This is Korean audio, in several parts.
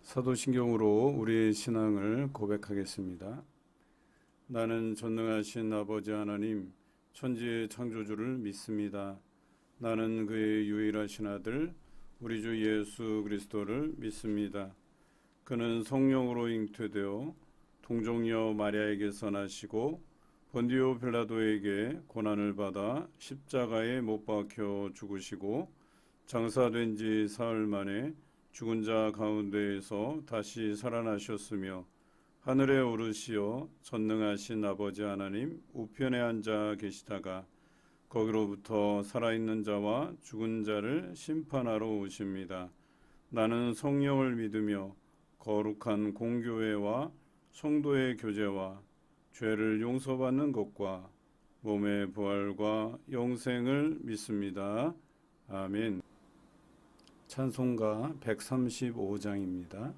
사도신경으로 우리의 신앙을 고백하겠습니다. 나는 전능하신 아버지 하나님, 천지의 창조주를 믿습니다. 나는 그의 유일하신 아들, 우리 주 예수 그리스도를 믿습니다. 그는 성령으로 잉태되어 동정녀 마리아에게서 나시고 본디오 빌라도에게 고난을 받아 십자가에 못 박혀 죽으시고 장사된 지 사흘 만에 죽은 자 가운데에서 다시 살아나셨으며 하늘에 오르시어 전능하신 아버지 하나님 우편에 앉아 계시다가 거기로부터 살아있는 자와 죽은 자를 심판하러 오십니다. 나는 성령을 믿으며 거룩한 공교회와 성도의 교제와 죄를 용서받는 것과 몸의 부활과 영생을 믿습니다. 아멘. 찬송가 135장입니다.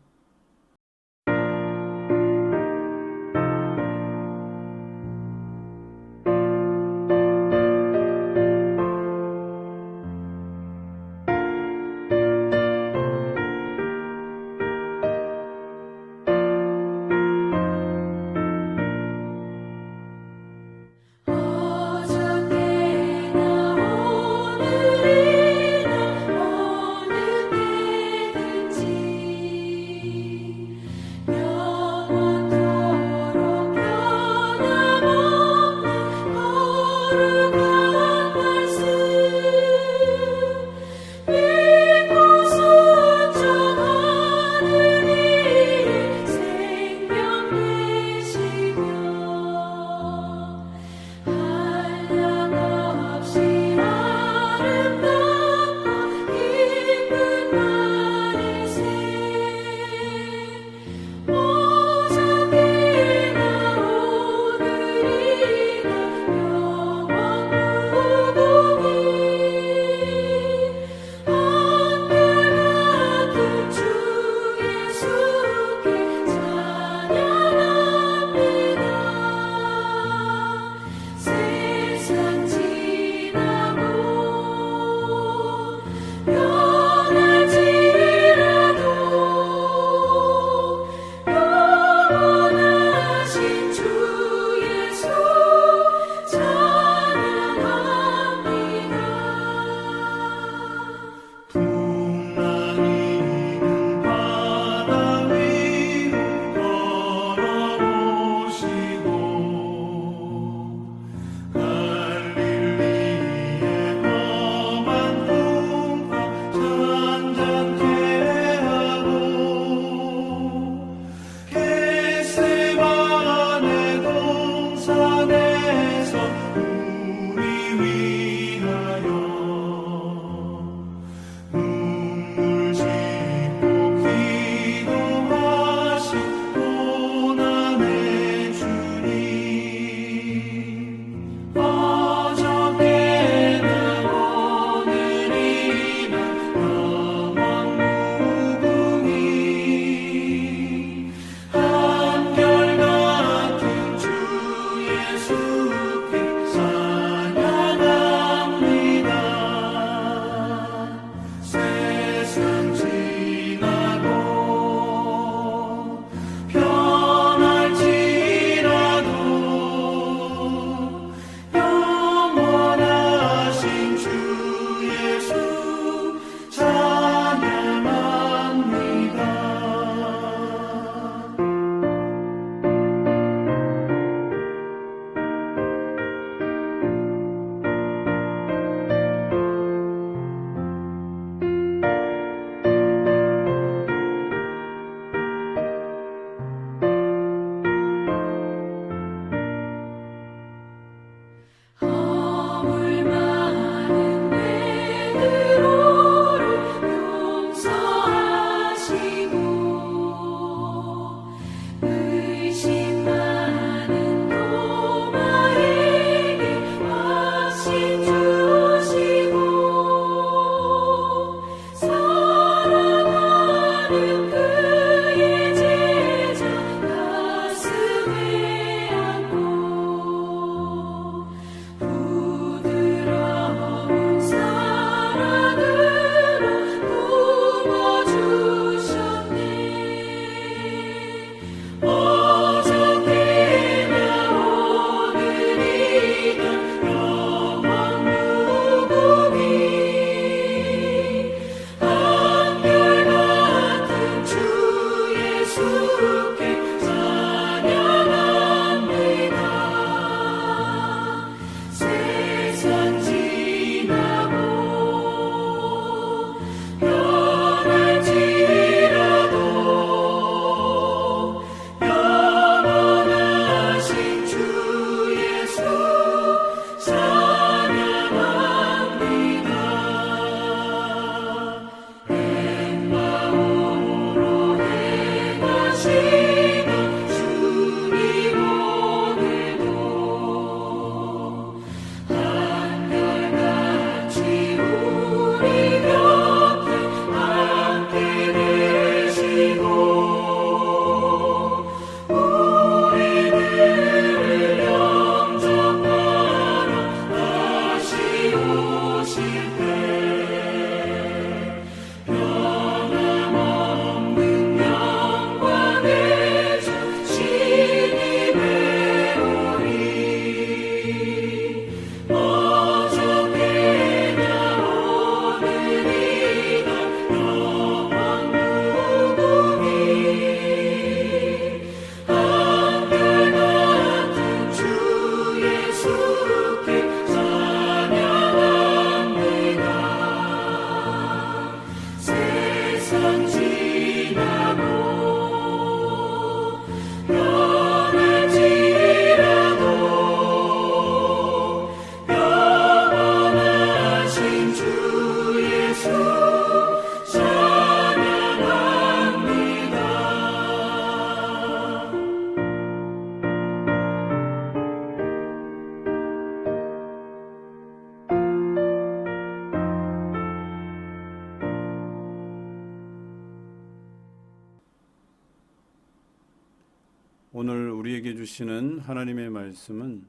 오늘 우리에게 주시는 하나님의 말씀은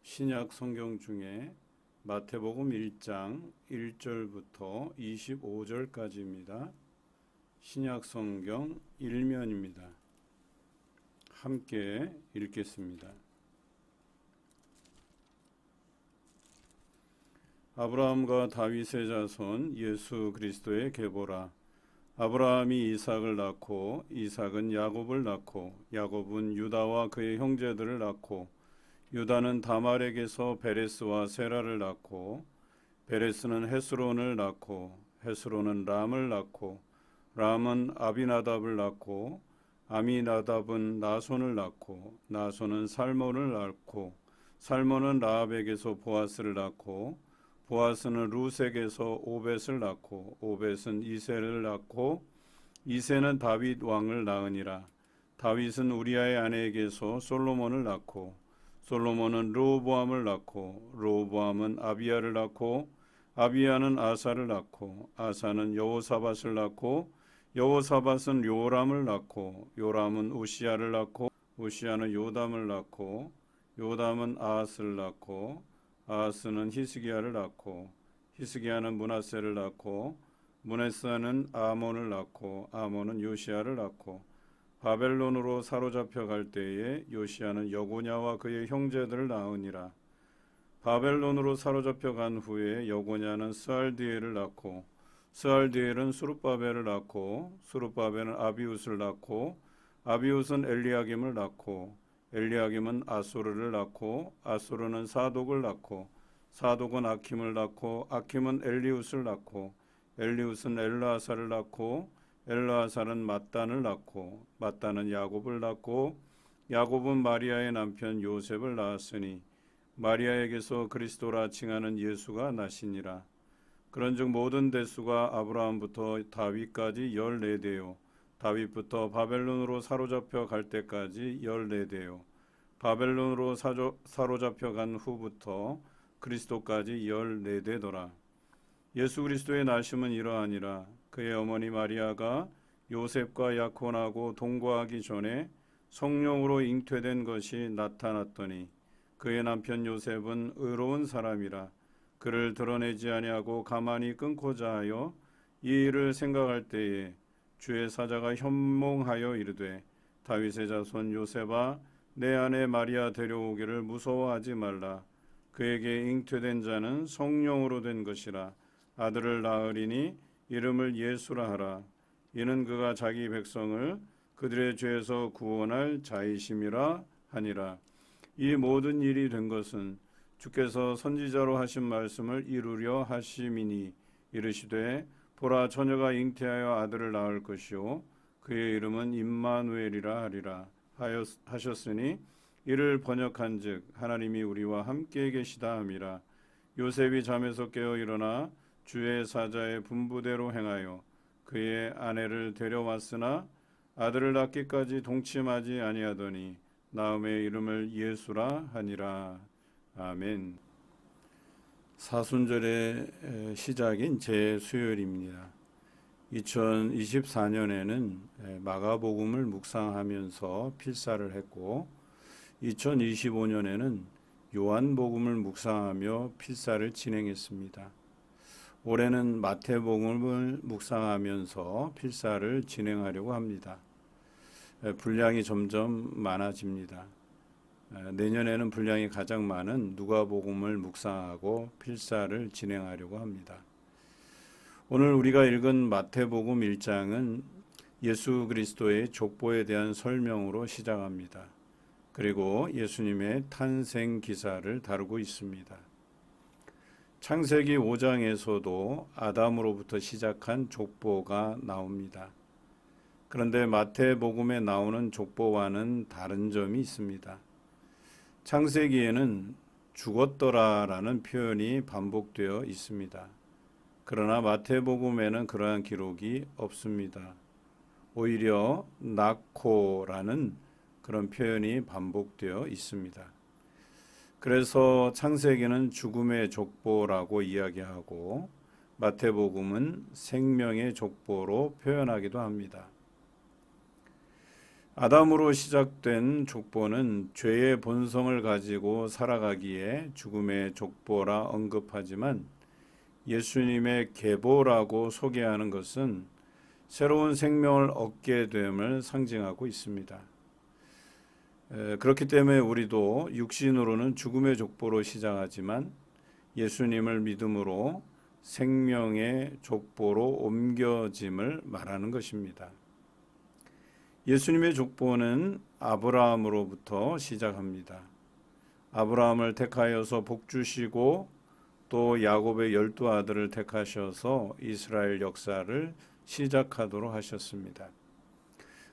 신약 성경 중에 마태복음 1장 1절부터 25절까지입니다. 신약 성경 1면입니다. 함께 읽겠습니다. 아브라함과 다윗의 자손 예수 그리스도의 계보라. 아브라함이 이삭을 낳고 이삭은 야곱을 낳고 야곱은 유다와 그의 형제들을 낳고 유다는 다말에게서 베레스와 세라를 낳고 베레스는 헤스론을 낳고 헤스론은 람을 낳고 람은 아비나답을 낳고 아미나답은 나손을 낳고 나손은 살몬을 낳고 살몬은 라합에게서 보아스를 낳고 보아스는 루색에서 오벳을 낳고 오벳은 이새를 낳고 이새는 다윗 왕을 낳으니라. 다윗은 우리아의 아내에게서 솔로몬을 낳고 솔로몬은 르호보암을 낳고 르호보암은 아비야를 낳고 아비야는 아사를 낳고 아사는 여호사밧을 낳고 여호사밧은 요람을 낳고 요람은 우시야를 낳고 우시야는 요담을 낳고 요담은 아하스를 낳고 아하스는 히스기야를 낳고 히스기야는 므낫세를 낳고 므낫세는 아몬을 낳고 아몬은 요시야를 낳고 바벨론으로 사로잡혀 갈 때에 요시야는 여고냐와 그의 형제들을 낳으니라. 바벨론으로 사로잡혀 간 후에 여고냐는 스알디엘을 낳고 스알디엘은 수룹바벨을 낳고 수룹바벨은 아비웃을 낳고 아비웃은 엘리야김을 낳고 엘리야김은 아소르를 낳고 아소르는 사독을 낳고 사독은 아킴을 낳고 아킴은 엘리웃을 낳고 엘리웃은 엘르아사를 낳고 엘르아사는 맏단을 낳고 맏단은 야곱을 낳고 야곱은 마리아의 남편 요셉을 낳았으니 마리아에게서 그리스도라 칭하는 예수가 나시니라. 그런즉 모든 대수가 아브라함부터 다윗까지 14대요 다윗부터 바벨론으로 사로잡혀 갈 때까지 14대요 바벨론으로 사로잡혀 간 후부터 그리스도까지 14대더라. 예수 그리스도의 나심은 이러하니라. 그의 어머니 마리아가 요셉과 약혼하고 동거하기 전에 성령으로 잉태된 것이 나타났더니 그의 남편 요셉은 의로운 사람이라. 그를 드러내지 아니하고 가만히 끊고자 하여 이 일을 생각할 때에 주의 사자가 현몽하여 이르되 다윗의 자손 요셉아 내 아내 마리아 데려오기를 무서워하지 말라. 그에게 잉태된 자는 성령으로 된 것이라. 아들을 낳으리니 이름을 예수라 하라. 이는 그가 자기 백성을 그들의 죄에서 구원할 자이심이라 하니라. 이 모든 일이 된 것은 주께서 선지자로 하신 말씀을 이루려 하심이니 이르시되 보라 처녀가 잉태하여 아들을 낳을 것이요 그의 이름은 임마누엘이라 하리라 하셨으니 이를 번역한즉 하나님이 우리와 함께 계시다 함이라. 요셉이 잠에서 깨어 일어나 주의 사자의 분부대로 행하여 그의 아내를 데려왔으나 아들을 낳기까지 동침하지 아니하더니 나음의 이름을 예수라 하니라. 아멘. 사순절의 시작인 제수요일입니다. 2024년에는 마가복음을 묵상하면서 필사를 했고 2025년에는 요한복음을 묵상하며 필사를 진행했습니다. 올해는 마태복음을 묵상하면서 필사를 진행하려고 합니다. 분량이 점점 많아집니다. 내년에는 분량이 가장 많은 누가복음을 묵상하고 필사를 진행하려고 합니다. 오늘 우리가 읽은 마태복음 1장은 예수 그리스도의 족보에 대한 설명으로 시작합니다. 그리고 예수님의 탄생 기사를 다루고 있습니다. 창세기 5장에서도 아담으로부터 시작한 족보가 나옵니다. 그런데 마태복음에 나오는 족보와는 다른 점이 있습니다. 창세기에는 죽었더라라는 표현이 반복되어 있습니다. 그러나 마태복음에는 그러한 기록이 없습니다. 오히려 낳고라는 그런 표현이 반복되어 있습니다. 그래서 창세기는 죽음의 족보라고 이야기하고 마태복음은 생명의 족보로 표현하기도 합니다. 아담으로 시작된 족보는 죄의 본성을 가지고 살아가기에 죽음의 족보라 언급하지만 예수님의 계보라고 소개하는 것은 새로운 생명을 얻게 됨을 상징하고 있습니다. 그렇기 때문에 우리도 육신으로는 죽음의 족보로 시작하지만 예수님을 믿음으로 생명의 족보로 옮겨짐을 말하는 것입니다. 예수님의 족보는 아브라함으로부터 시작합니다. 아브라함을 택하여서 복주시고 또 야곱의 12아들을 택하셔서 이스라엘 역사를 시작하도록 하셨습니다.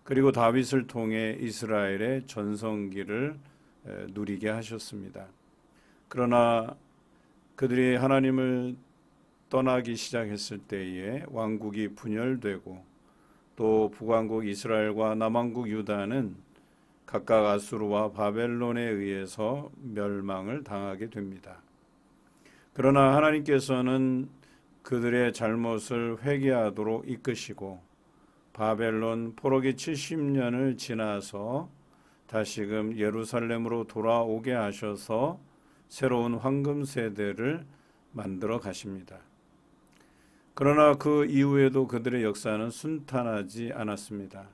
그리고 다윗을 통해 이스라엘의 전성기를 누리게 하셨습니다. 그러나 그들이 하나님을 떠나기 시작했을 때에 왕국이 분열되고 또 북왕국 이스라엘과 남왕국 유다는 각각 아수르와 바벨론에 의해서 멸망을 당하게 됩니다. 그러나 하나님께서는 그들의 잘못을 회개하도록 이끄시고 바벨론 포로기 70년을 지나서 다시금 예루살렘으로 돌아오게 하셔서 새로운 황금 세대를 만들어 가십니다. 그러나 그 이후에도 그들의 역사는 순탄하지 않았습니다.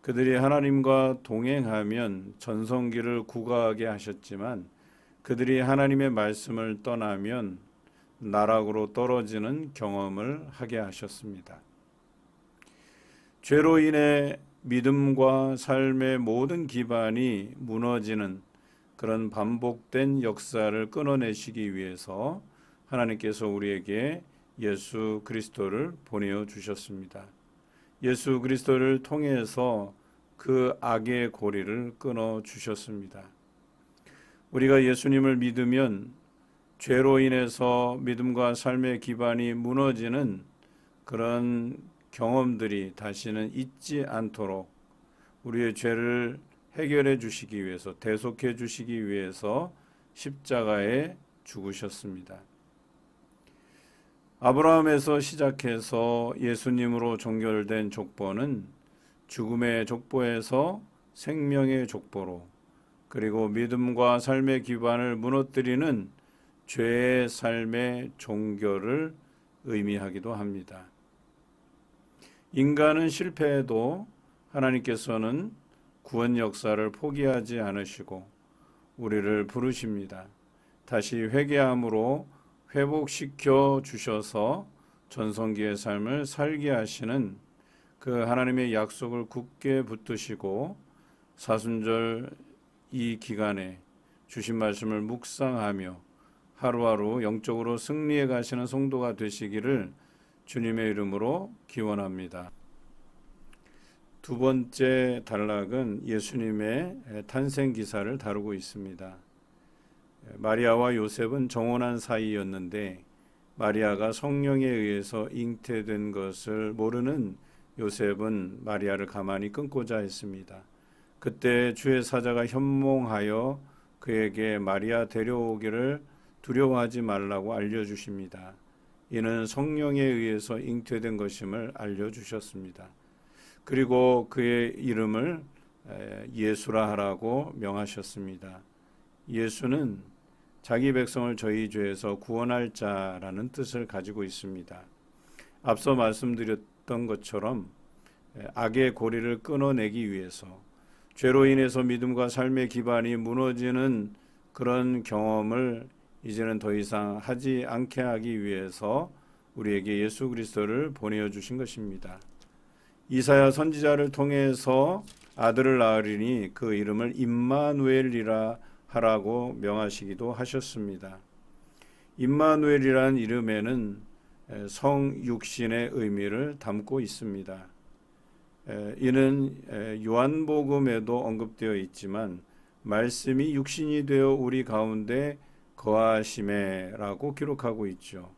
그들이 하나님과 동행하면 전성기를 구가하게 하셨지만 그들이 하나님의 말씀을 떠나면 나락으로 떨어지는 경험을 하게 하셨습니다. 죄로 인해 믿음과 삶의 모든 기반이 무너지는 그런 반복된 역사를 끊어내시기 위해서 하나님께서 우리에게 예수 그리스도를 보내어 주셨습니다. 예수 그리스도를 통해서 그 악의 고리를 끊어 주셨습니다. 우리가 예수님을 믿으면 죄로 인해서 믿음과 삶의 기반이 무너지는 그런 경험들이 다시는 있지 않도록 우리의 죄를 해결해 주시기 위해서, 대속해 주시기 위해서 십자가에 죽으셨습니다. 아브라함에서 시작해서 예수님으로 종결된 족보는 죽음의 족보에서 생명의 족보로, 그리고 믿음과 삶의 기반을 무너뜨리는 죄의 삶의 종결을 의미하기도 합니다. 인간은 실패해도 하나님께서는 구원 역사를 포기하지 않으시고 우리를 부르십니다. 다시 회개함으로 회복시켜 주셔서 전성기의 삶을 살게 하시는 그 하나님의 약속을 굳게 붙드시고 사순절 이 기간에 주신 말씀을 묵상하며 하루하루 영적으로 승리해 가시는 성도가 되시기를 주님의 이름으로 기원합니다. 두 번째 단락은 예수님의 탄생 기사를 다루고 있습니다. 마리아와 요셉은 정혼한 사이였는데 마리아가 성령에 의해서 잉태된 것을 모르는 요셉은 마리아를 가만히 끊고자 했습니다. 그때 주의 사자가 현몽하여 그에게 마리아 데려오기를 두려워하지 말라고 알려주십니다. 이는 성령에 의해서 잉태된 것임을 알려주셨습니다. 그리고 그의 이름을 예수라 하라고 명하셨습니다. 예수는 자기 백성을 저희 죄에서 구원할 자라는 뜻을 가지고 있습니다. 앞서 말씀드렸던 것처럼 악의 고리를 끊어내기 위해서 죄로 인해서 믿음과 삶의 기반이 무너지는 그런 경험을 이제는 더 이상 하지 않게 하기 위해서 우리에게 예수 그리스도를 보내어 주신 것입니다. 이사야 선지자를 통해서 아들을 낳으리니 그 이름을 임마누엘이라 하라고 명하시기도 하셨습니다. 임마누엘이라는 이름에는 성육신의 의미를 담고 있습니다. 이는 요한복음에도 언급되어 있지만 말씀이 육신이 되어 우리 가운데 거하심에라고 기록하고 있죠.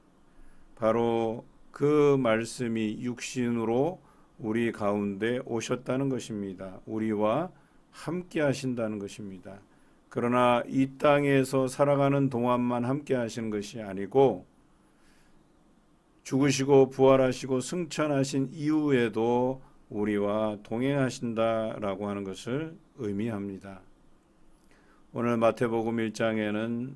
바로 그 말씀이 육신으로 우리 가운데 오셨다는 것입니다. 우리와 함께 하신다는 것입니다. 그러나 이 땅에서 살아가는 동안만 함께 하시는 것이 아니고 죽으시고 부활하시고 승천하신 이후에도 우리와 동행하신다라고 하는 것을 의미합니다. 오늘 마태복음 1장에는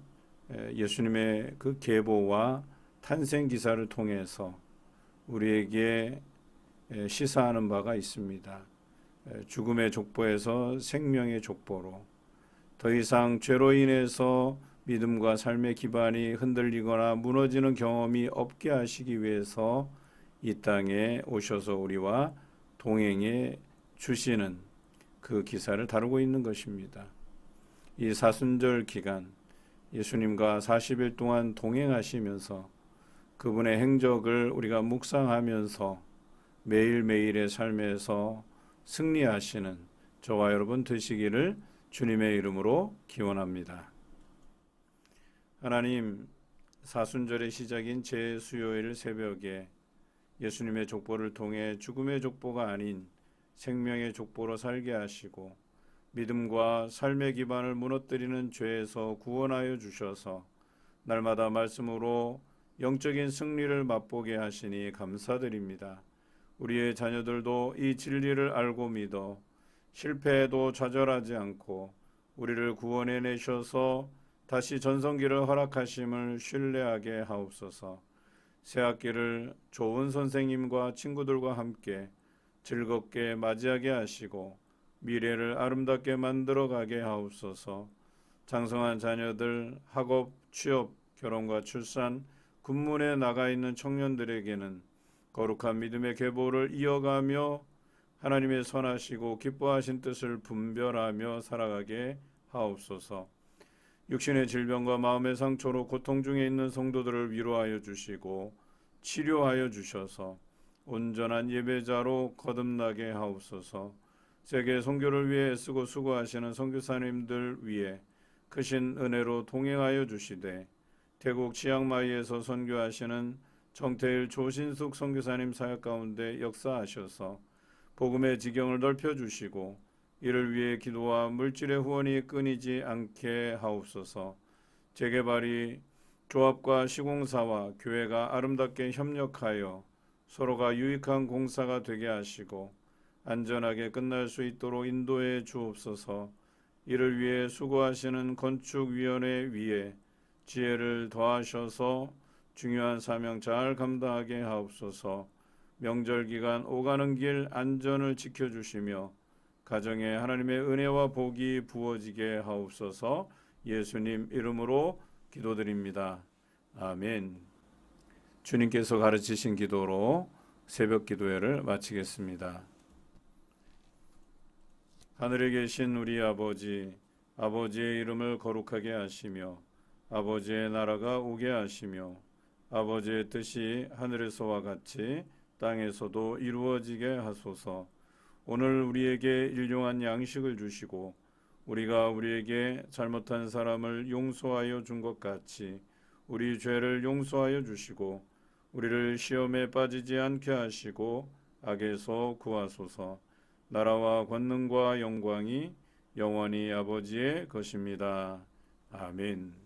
예수님의 그 계보와 탄생 기사를 통해서 우리에게 시사하는 바가 있습니다. 죽음의 족보에서 생명의 족보로 더 이상 죄로 인해서 믿음과 삶의 기반이 흔들리거나 무너지는 경험이 없게 하시기 위해서 이 땅에 오셔서 우리와 동행해 주시는 그 기사를 다루고 있는 것입니다. 이 사순절 기간 예수님과 40일 동안 동행하시면서 그분의 행적을 우리가 묵상하면서 매일매일의 삶에서 승리하시는 저와 여러분 되시기를 주님의 이름으로 기원합니다. 하나님, 사순절의 시작인 제수요일 새벽에 예수님의 족보를 통해 죽음의 족보가 아닌 생명의 족보로 살게 하시고 믿음과 삶의 기반을 무너뜨리는 죄에서 구원하여 주셔서 날마다 말씀으로 영적인 승리를 맛보게 하시니 감사드립니다. 우리의 자녀들도 이 진리를 알고 믿어 실패해도 좌절하지 않고 우리를 구원해 내셔서 다시 전성기를 허락하심을 신뢰하게 하옵소서. 새학기를 좋은 선생님과 친구들과 함께 즐겁게 맞이하게 하시고 미래를 아름답게 만들어가게 하옵소서. 장성한 자녀들, 학업, 취업, 결혼과 출산, 군문에 나가 있는 청년들에게는 거룩한 믿음의 계보를 이어가며 하나님의 선하시고 기뻐하신 뜻을 분별하며 살아가게 하옵소서. 육신의 질병과 마음의 상처로 고통 중에 있는 성도들을 위로하여 주시고 치료하여 주셔서 온전한 예배자로 거듭나게 하옵소서. 세계 선교를 위해 애쓰고 수고하시는 선교사님들 위해 크신 은혜로 동행하여 주시되 태국 치앙마이에서 선교하시는 정태일 조신숙 선교사님 사역 가운데 역사하셔서 복음의 지경을 넓혀주시고 이를 위해 기도와 물질의 후원이 끊이지 않게 하옵소서. 재개발이 조합과 시공사와 교회가 아름답게 협력하여 서로가 유익한 공사가 되게 하시고 안전하게 끝날 수 있도록 인도해 주옵소서. 이를 위해 수고하시는 건축위원회 위에 지혜를 더하셔서 중요한 사명 잘 감당하게 하옵소서. 명절 기간 오가는 길 안전을 지켜주시며 가정에 하나님의 은혜와 복이 부어지게 하옵소서. 예수님 이름으로 기도드립니다. 아멘. 주님께서 가르치신 기도로 새벽 기도회를 마치겠습니다. 하늘에 계신 우리 아버지, 아버지의 이름을 거룩하게 하시며 아버지의 나라가 오게 하시며 아버지의 뜻이 하늘에서와 같이 땅에서도 이루어지게 하소서. 오늘 우리에게 일용할 양식을 주시고 우리가 우리에게 잘못한 사람을 용서하여 준 것 같이 우리 죄를 용서하여 주시고 우리를 시험에 빠지지 않게 하시고 악에서 구하소서. 나라와 권능과 영광이 영원히 아버지의 것입니다. 아멘.